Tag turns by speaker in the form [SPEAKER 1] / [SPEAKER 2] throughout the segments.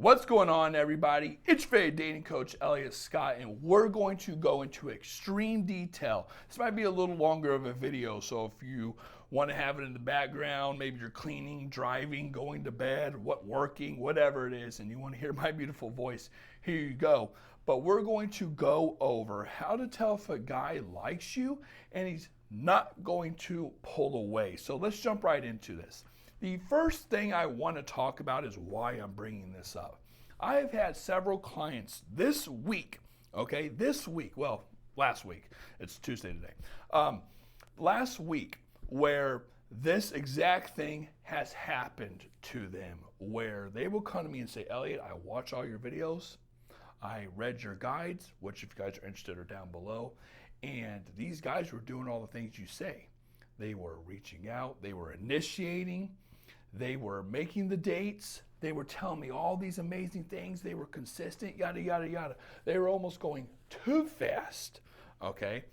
[SPEAKER 1] What's going on, everybody? It's favorite dating coach Elliot Scott, and we're going to go into extreme detail. This might be a little longer of a video, so if you want to have it in the background, maybe you're cleaning, driving, going to bed, working, whatever it is, and you want to hear my beautiful voice, here you go. But we're going to go over how to tell if a guy likes you and he's not going to pull away. So let's jump right into this. The first thing I want to talk about is why I'm bringing this up. I have had several clients this week, well, last week, it's Tuesday today, last week where this exact thing has happened to them, where they will come to me and say, Elliot, I watch all your videos, I read your guides, which if you guys are interested are down below, and these guys were doing all the things you say. They were reaching out, they were initiating, they were making the dates. They were telling me all these amazing things. They were consistent, yada, yada, yada. They were almost going too fast, okay,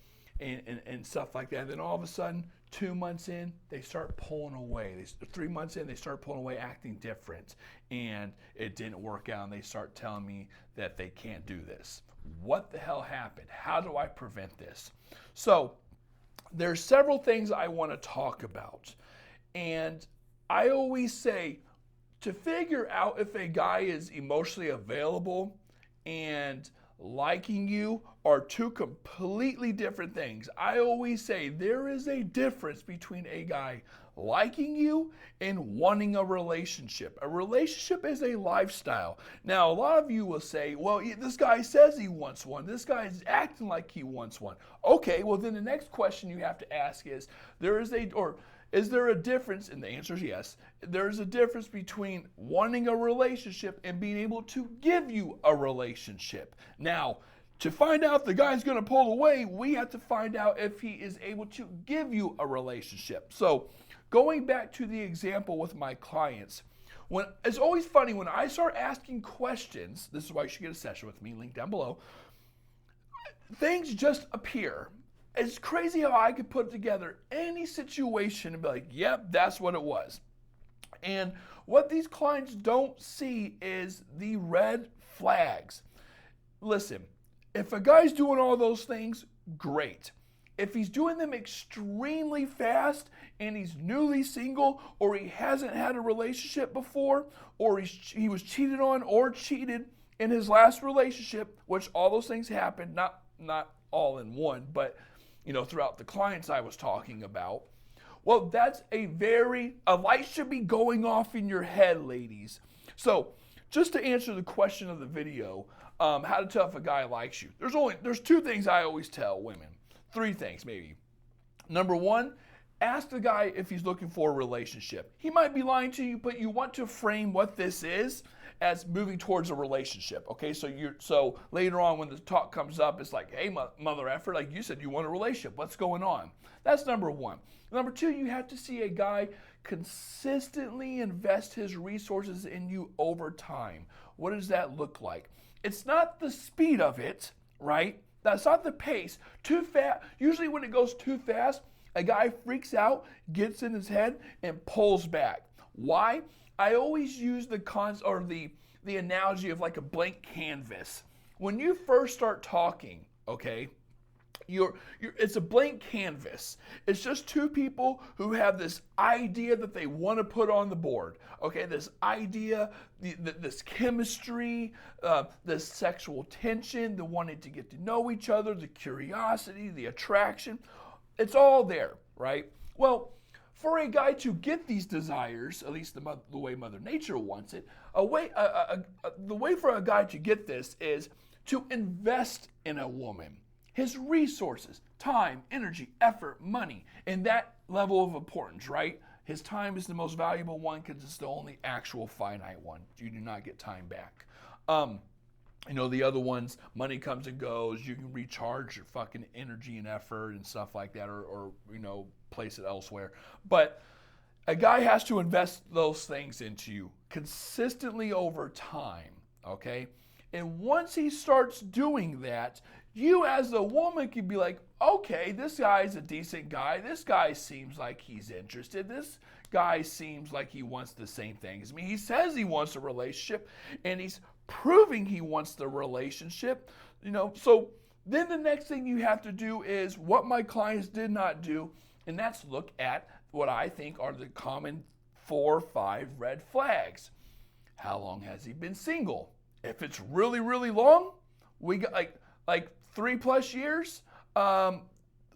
[SPEAKER 1] and stuff like that. And then all of a sudden, 2 months in, they start pulling away. 3 months in, they start pulling away, acting different. And it didn't work out, and they start telling me that they can't do this. What the hell happened? How do I prevent this? So there's several things I want to talk about. And I always say to figure out if a guy is emotionally available and liking you are two completely different things. I always say there is a difference between a guy liking you and wanting a relationship. A relationship is a lifestyle. Now, a lot of you will say, well, this guy says he wants one. This guy is acting like he wants one. Okay, well, then the next question you have to ask is, is there a difference? And the answer is yes. There's a difference between wanting a relationship and being able to give you a relationship. Now, to find out if the guy's going to pull away, we have to find out if he is able to give you a relationship. So, going back to the example with my clients, it's always funny when I start asking questions. This is why you should get a session with me, link down below. Things just appear. It's crazy how I could put together any situation and be like, yep, that's what it was. And what these clients don't see is the red flags. Listen, if a guy's doing all those things, great. If he's doing them extremely fast and he's newly single or he hasn't had a relationship before or he was cheated on or cheated in his last relationship, which all those things happened, not all in one, but throughout the clients I was talking about. Well, that's a light should be going off in your head, ladies. So, just to answer the question of the video, how to tell if a guy likes you. There's two things I always tell women. 3 things, maybe. Number 1, ask the guy if he's looking for a relationship. He might be lying to you, but you want to frame what this is as moving towards a relationship, okay? So later on when the talk comes up, it's like, hey, mother effer, like you said, you want a relationship. What's going on? That's number 1. Number 2, you have to see a guy consistently invest his resources in you over time. What does that look like? It's not the speed of it, right? That's not the pace. Too fast. Usually when it goes too fast, a guy freaks out, gets in his head, and pulls back. Why? I always use the analogy of like a blank canvas. When you first start talking, okay, it's a blank canvas. It's just two people who have this idea that they want to put on the board. Okay, this idea, this chemistry, this sexual tension, the wanting to get to know each other, the curiosity, the attraction. It's all there, right? Well, for a guy to get these desires, at least the way Mother Nature wants it, the way for a guy to get this is to invest in a woman. His resources, time, energy, effort, money, and that level of importance, right? His time is the most valuable one because it's the only actual finite one. You do not get time back. The other ones, money comes and goes. You can recharge your fucking energy and effort and stuff like that or place it elsewhere. But a guy has to invest those things into you consistently over time, okay? And once he starts doing that, you as a woman can be like, okay, this guy's a decent guy. This guy seems like he's interested. This guy seems like he wants the same things. I mean, he says he wants a relationship, and he's proving he wants the relationship. So then the next thing you have to do is what my clients did not do, and that's look at what I think are the common 4 or 5 red flags. How long has he been single? If it's really, really long, we got like 3+ years,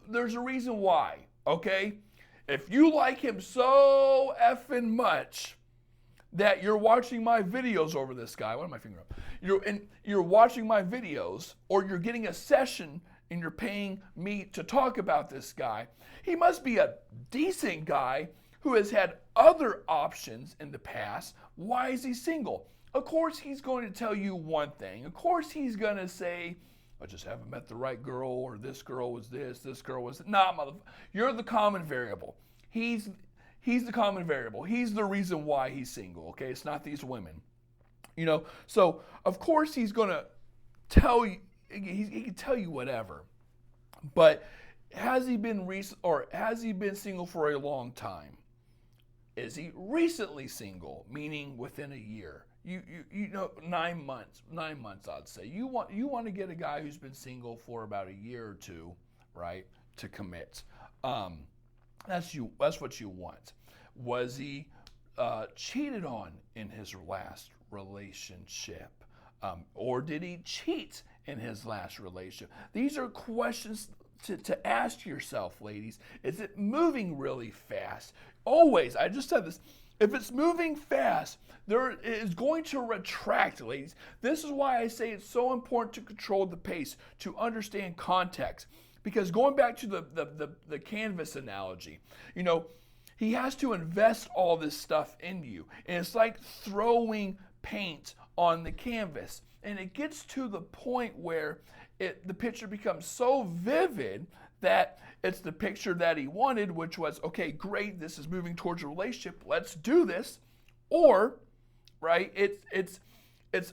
[SPEAKER 1] there's a reason why, okay? If you like him so effing much that you're watching my videos over this guy, what am I fingering up? You're watching my videos, or you're getting a session and you're paying me to talk about this guy, he must be a decent guy who has had other options in the past. Why is he single? Of course he's going to tell you one thing. Of course he's going to say, I just haven't met the right girl, or this girl was this girl was that. Nah, you're the common variable. He's the common variable. He's the reason why he's single, okay? It's not these women. So of course he's going to tell you, he can tell you whatever. But has he been single for a long time? Is he recently single, meaning within a year? 9 months. 9 months, I'd say. You want to get a guy who's been single for about a year or two, right, to commit. That's what you want. Was he cheated on in his last relationship? Or did he cheat in his last relationship? These are questions to ask yourself, ladies. Is it moving really fast? Always, I just said this, if it's moving fast, there is going to retract, ladies. This is why I say it's so important to control the pace, to understand context. Because going back to the canvas analogy, he has to invest all this stuff in you. And it's like throwing paint on the canvas. And it gets to the point where the picture becomes so vivid that it's the picture that he wanted, which was, okay, great, this is moving towards a relationship, let's do this. Or, right, it's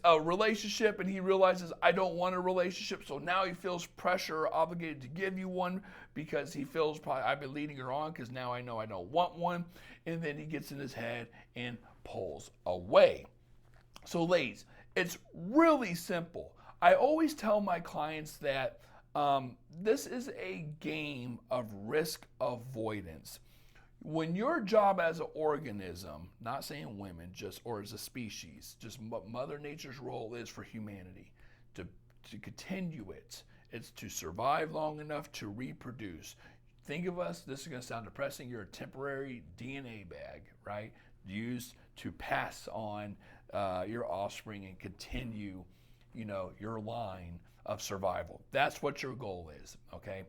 [SPEAKER 1] a relationship and he realizes, I don't want a relationship, so now he feels pressure or obligated to give you one because he feels probably I've been leading her on because now I know I don't want one, and then he gets in his head and pulls away. So ladies, it's really simple. I always tell my clients that this is a game of risk avoidance. When your job as an organism, not saying women, or as a species, just what Mother Nature's role is for humanity, to continue it's to survive long enough to reproduce. Think of us, this is going to sound depressing, you're a temporary DNA bag, right? Used to pass on your offspring and continue, your line of survival. That's what your goal is, okay?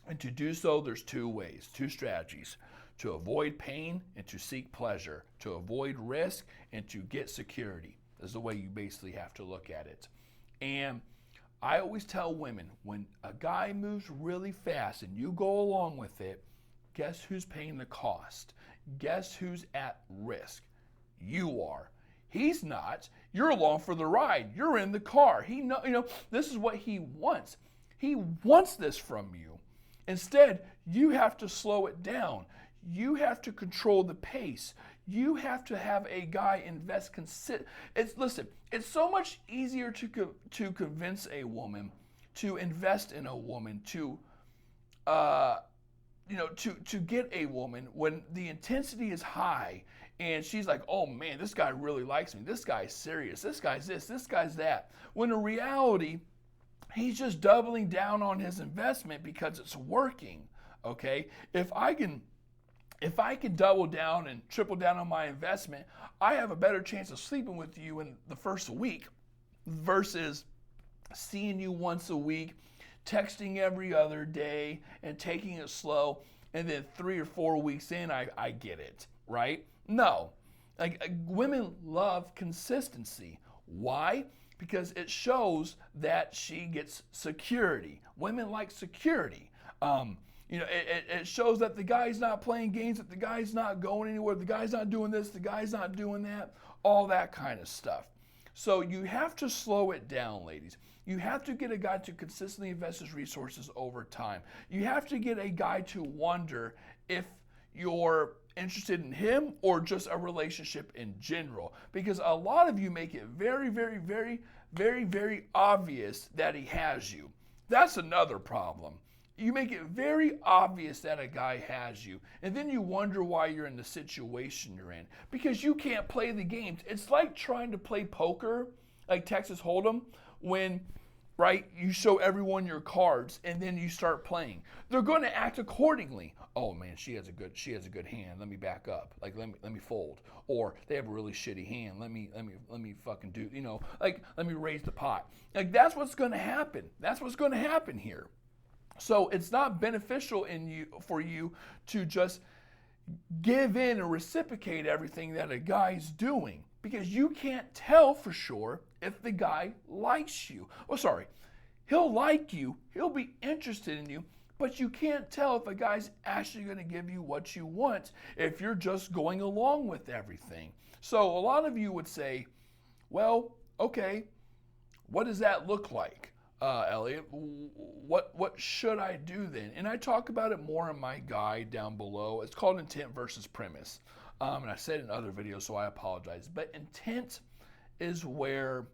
[SPEAKER 1] And to do so, there's 2 ways, 2 strategies: to avoid pain and to seek pleasure, to avoid risk and to get security. Is the way you basically have to look at it. And I always tell women, when a guy moves really fast and you go along with it, guess who's paying the cost? Guess who's at risk? You are. He's not. You're along for the ride. You're in the car. This is what he wants. He wants this from you. Instead, you have to slow it down. You have to control the pace. You have to have a guy invest. Listen, it's so much easier to convince a woman to invest in a woman, to get a woman when the intensity is high and she's like, oh man, this guy really likes me. This guy's serious. This guy's this guy's that. When in reality, he's just doubling down on his investment because it's working. Okay? If I can double down and triple down on my investment, I have a better chance of sleeping with you in the first week versus seeing you once a week, texting every other day, and taking it slow, and then 3 or 4 weeks in, I get it, right? No. Women love consistency. Why? Because it shows that she gets security. Women like security. It shows that the guy's not playing games, that the guy's not going anywhere, the guy's not doing this, the guy's not doing that, all that kind of stuff. So you have to slow it down, ladies. You have to get a guy to consistently invest his resources over time. You have to get a guy to wonder if you're interested in him or just a relationship in general? Because a lot of you make it very, very, very, very, very obvious that he has you. That's another problem. You make it very obvious that a guy has you, and then you wonder why you're in the situation you're in because you can't play the games. It's like trying to play poker, like Texas Hold'em, when right you show everyone your cards and then you start playing. They're going to act accordingly. Oh man, she has a good hand. Let me back up. Like let me fold. Or they have a really shitty hand. Let me fucking do, like let me raise the pot. Like that's what's going to happen. That's what's going to happen here. So it's not beneficial for you to just give in and reciprocate everything that a guy's doing because you can't tell for sure if the guy likes you. Oh, sorry. He'll like you. He'll be interested in you, but you can't tell if a guy's actually going to give you what you want if you're just going along with everything. So a lot of you would say, well, okay, what does that look like? Elliot, what should I do then? And I talk about it more in my guide down below. It's called Intent versus Premise. And I said it in other videos, so I apologize. But intent is where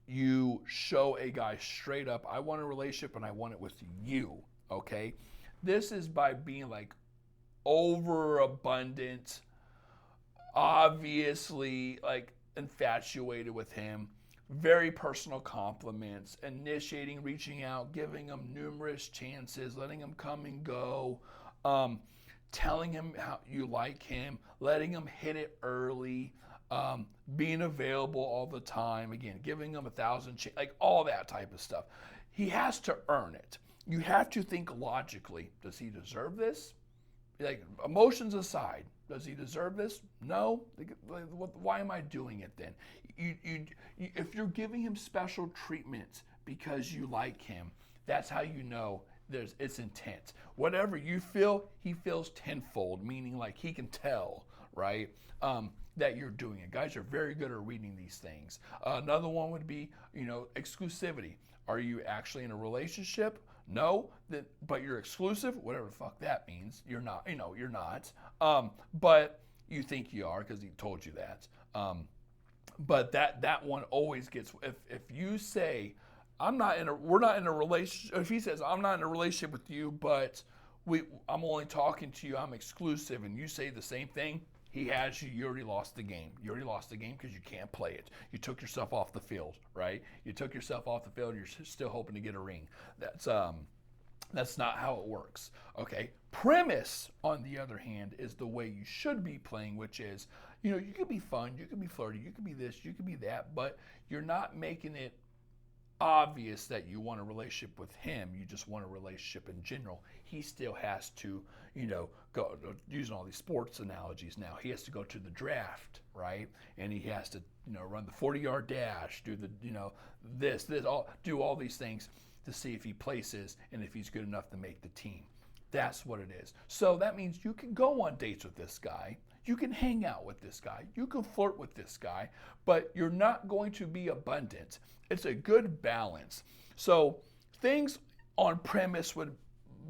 [SPEAKER 1] you show a guy straight up, I want a relationship and I want it with you, okay? This is by being like overabundant, obviously like infatuated with him, very personal compliments, initiating, reaching out, giving him numerous chances, letting him come and go, telling him how you like him, letting him hit it early, being available all the time, again, giving him 1,000 like all that type of stuff. He has to earn it. You have to think logically. Does he deserve this? Like emotions aside, does he deserve this? No. Why am I doing it then? If you're giving him special treatment because you like him, that's how you know it's intent. Whatever you feel, he feels tenfold, meaning like he can tell, right? That you're doing it. Guys are very good at reading these things. Another one would be, exclusivity. Are you actually in a relationship? No, but you're exclusive, whatever the fuck that means. You're not, you're not. But you think you are because he told you that. But that one always gets, if you say, we're not in a relationship, if he says, I'm not in a relationship with you, but I'm only talking to you, I'm exclusive, and you say the same thing, he has you, you already lost the game. You already lost the game because you can't play it. You took yourself off the field, right? You took yourself off the field, you're still hoping to get a ring. That's not how it works, okay? Premise, on the other hand, is the way you should be playing, which is, you could be fun, you could be flirty, you could be this, you could be that, but you're not making it obvious that you want a relationship with him. You just want a relationship in general. He still has to, go, using all these sports analogies now, he has to go to the draft, right? And he has to, run the 40-yard dash, do the, do all these things to see if he places and if he's good enough to make the team. That's what it is. So that means you can go on dates with this guy. You can hang out with this guy. You can flirt with this guy, but you're not going to be abundant. It's a good balance. So things on premise would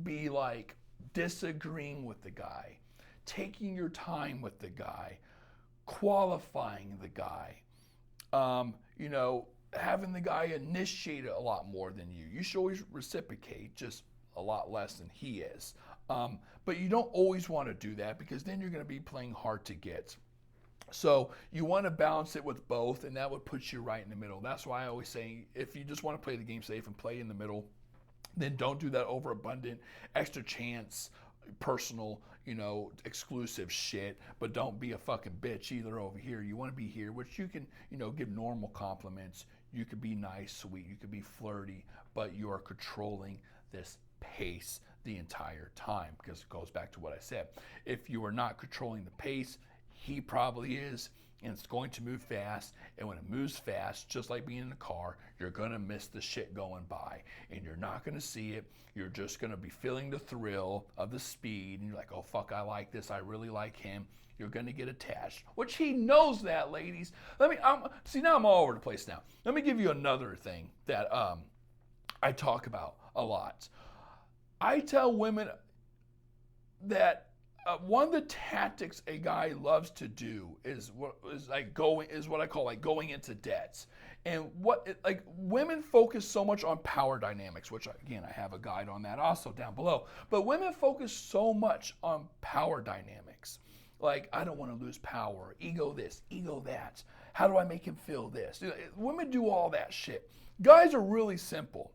[SPEAKER 1] be like disagreeing with the guy, taking your time with the guy, qualifying the guy, having the guy initiate it a lot more than you. You should always reciprocate, just a lot less than he is. But you don't always want to do that because then you're going to be playing hard to get. So you want to balance it with both, and that would put you right in the middle. That's why I always say if you just want to play the game safe and play in the middle, then don't do that overabundant, extra chance, personal, exclusive shit, but don't be a fucking bitch either over here. You want to be here, which you can, give normal compliments. You could be nice, sweet, you could be flirty, but you are controlling this pace the entire time because it goes back to what I said. If you are not controlling the pace, he probably is, and it's going to move fast, and when it moves fast, just like being in a car, you're going to miss the shit going by, and you're not going to see it. You're just going to be feeling the thrill of the speed, and you're like, oh fuck, I like this, I really like him. You're going to get attached, which he knows that, ladies. See, now I'm all over the place now. Let me give you another thing that I talk about a lot. I tell women that one of the tactics a guy loves to do is what I call like going into debts. And like women focus so much on power dynamics, which again I have a guide on that also down below. But women focus so much on power dynamics. Like, I don't want to lose power, ego this, ego that. How do I make him feel this? Women do all that shit. Guys are really simple.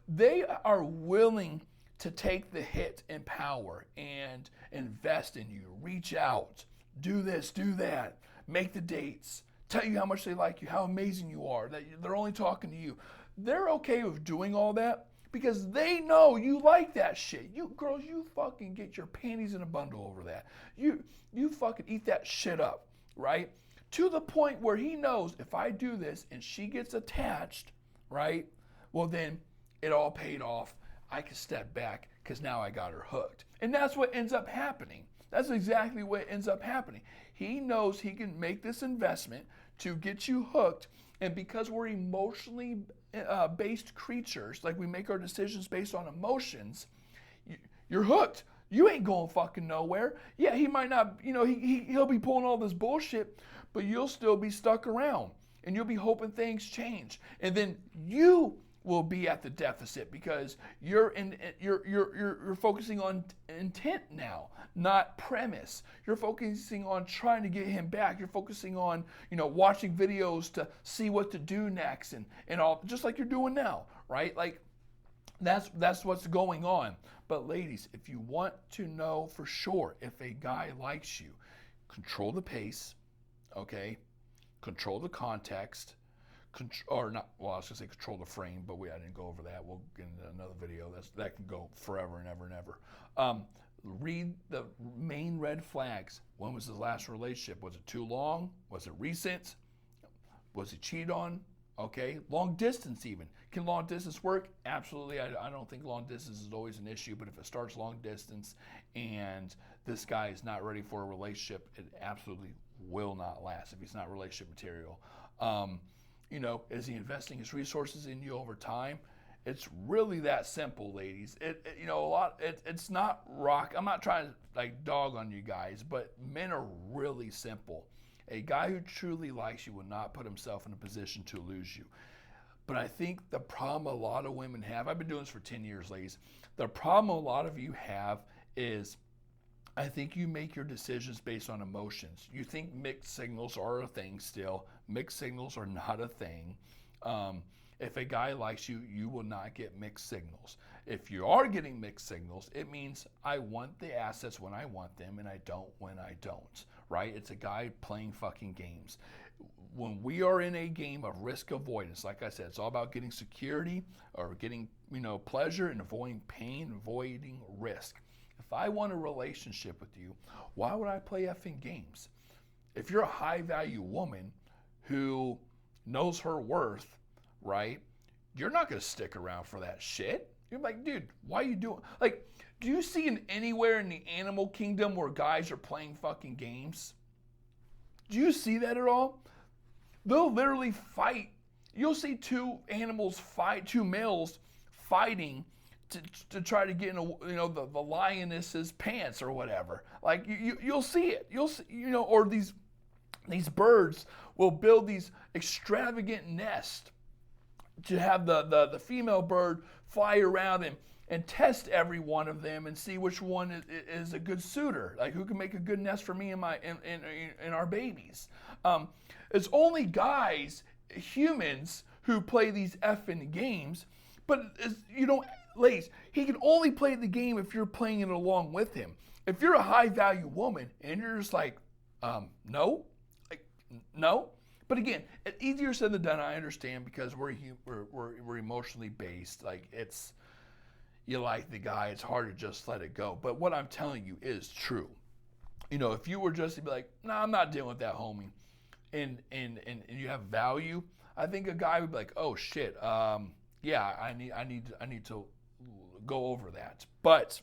[SPEAKER 1] They are willing to take the hit in power and invest in you, reach out, do this, do that, make the dates, tell you how much they like you, how amazing you are, that they're only talking to you. They're okay with doing all that because they know you like that shit. You girls, you fucking get your panties in a bundle over that. You fucking eat that shit up, right? To the point where he knows if I do this and she gets attached, right? Well, then it all paid off. I can step back because now I got her hooked. And that's what ends up happening. That's exactly what ends up happening. He knows he can make this investment to get you hooked. And because we're emotionally based creatures, like we make our decisions based on emotions, you're hooked. You ain't going fucking nowhere. Yeah, he might not, he'll be pulling all this bullshit, but you'll still be stuck around. And you'll be hoping things change. And then you will be at the deficit because you're focusing on intent now, not premise. You're focusing on trying to get him back. You're focusing on, watching videos to see what to do next and all, just like you're doing now, right? Like that's what's going on. But ladies, if you want to know for sure if a guy likes you, control the pace, okay? Control the context. Or not, well, I was going to say control the frame, but I didn't go over that. We'll get into another video. That can go forever and ever and ever. Read the main red flags. When was his last relationship? Was it too long? Was it recent? Was he cheated on? Okay, long distance even. Can long distance work? Absolutely. I don't think long distance is always an issue, but if it starts long distance and this guy is not ready for a relationship, it absolutely will not last if he's not relationship material. Is he investing his resources in you over time? It's really that simple, ladies. It's not rock. I'm not trying to like dog on you guys, but men are really simple. A guy who truly likes you will not put himself in a position to lose you. But I think the problem a lot of women have, I've been doing this for 10 years, ladies. The problem a lot of you have is I think you make your decisions based on emotions. You think mixed signals are a thing still. Mixed signals are not a thing. If a guy likes you, you will not get mixed signals. If you are getting mixed signals, it means I want the assets when I want them and I don't when I don't, right? It's a guy playing fucking games. When we are in a game of risk avoidance, like I said, it's all about getting security or getting, pleasure and avoiding pain, avoiding risk. If I want a relationship with you, why would I play effing games? If you're a high value woman who knows her worth, right? You're not going to stick around for that shit. You're like, dude, why are you doing? Like, do you see anywhere in the animal kingdom where guys are playing fucking games? Do you see that at all? They'll literally fight. You'll see two males fighting to try to get in the lioness's pants or whatever. Like you'll see it. You'll see, or these birds will build these extravagant nests to have the female bird fly around and test every one of them and see which one is a good suitor, like who can make a good nest for me and our babies. It's only guys, humans, who play these effing games, but ladies, he can only play the game if you're playing it along with him. If you're a high value woman and you're just like, no. But again, it's easier said than done. I understand because we're emotionally based. Like you like the guy, it's hard to just let it go. But what I'm telling you is true. If you were just to be like, no, I'm not dealing with that, homie, and you have value, I think a guy would be like, oh shit, yeah, I need to go over that. But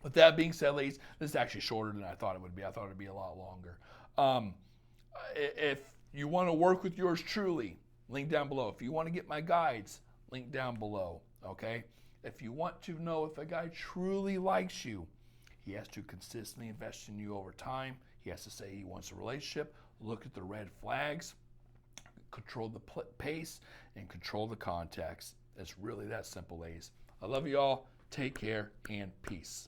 [SPEAKER 1] with that being said, ladies, this is actually shorter than I thought it would be. I thought it would be a lot longer. If you want to work with yours truly, link down below. If you want to get my guides, link down below, okay? If you want to know if a guy truly likes you, He has to consistently invest in you over time. He has to say he wants a relationship. Look at the red flags, control the pace, and control the context. It's really that simple, ladies. I love you all. Take care and peace.